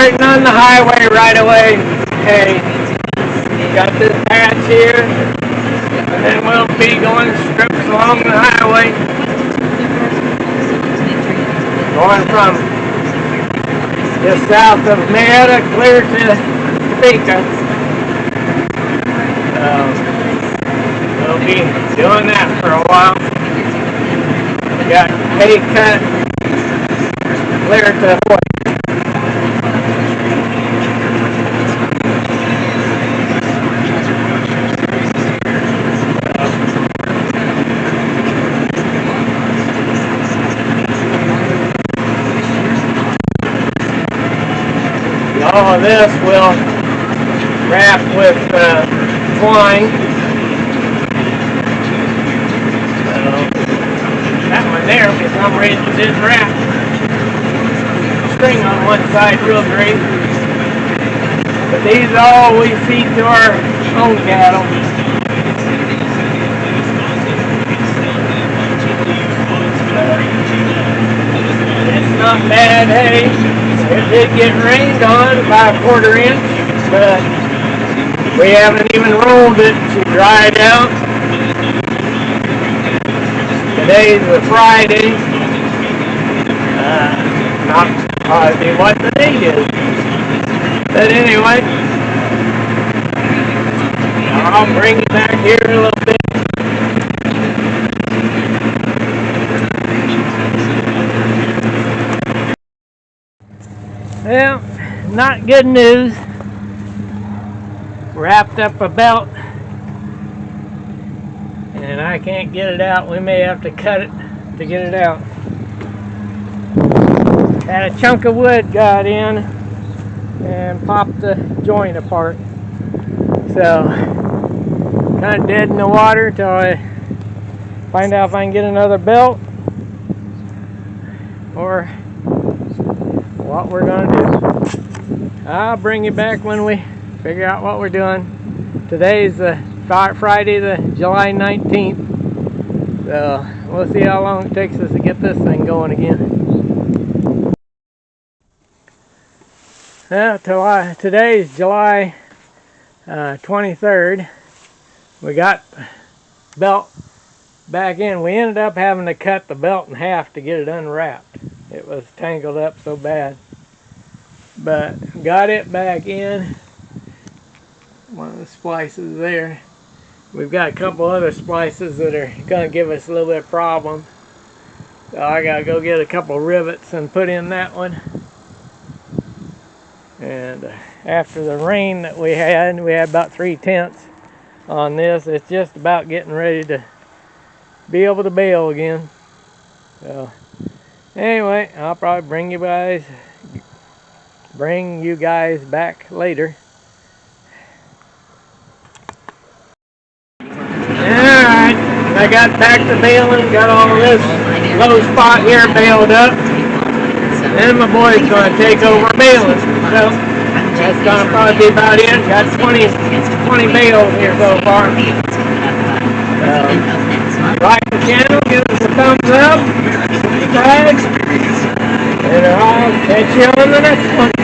starting on the highway right away. Okay, got this patch here, and then we'll be going strips along the highway, going from just south of Marietta clear to Topeka. We'll be doing that for a while. We got hay cut clear to Hawaii. All of this will wrap with twine. That one there, for some reason, didn't wrap. String on one side real great. But these all we feed to our own cattle. It's not bad hay. It did get rained on by a quarter inch, but we haven't even rolled it to dry it out. Today's a Friday. Not positive what the date is. But anyway, I'll bring you back here in a little bit. Well, not good news. Wrapped up a belt and I can't get it out. We may have to cut it to get it out. Had a chunk of wood got in and popped the joint apart. So, kind of dead in the water till I find out if I can get another belt or what we're gonna do. I'll bring you back when we figure out what we're doing. Today's Friday, the July 19th. So we'll see how long it takes us to get this thing going again. Today's July 23rd. We got belt back in. We ended up having to cut the belt in half to get it unwrapped. It was tangled up so bad. But got it back in. One of the splices there. We've got a couple other splices that are going to give us a little bit of problem. So I got to go get a couple rivets and put in that one. And after the rain that we had about 3/10 on this. It's just about getting ready to be able to bale again. So anyway, I'll probably bring you guys back later. Alright, I got back to baling, got all this low spot here baled up. Then my boy's going to take over baling. So that's going to probably be about it. Got 20 bales here so far. Like the channel, give us a thumbs up, subscribe, and I'll catch you on the next one.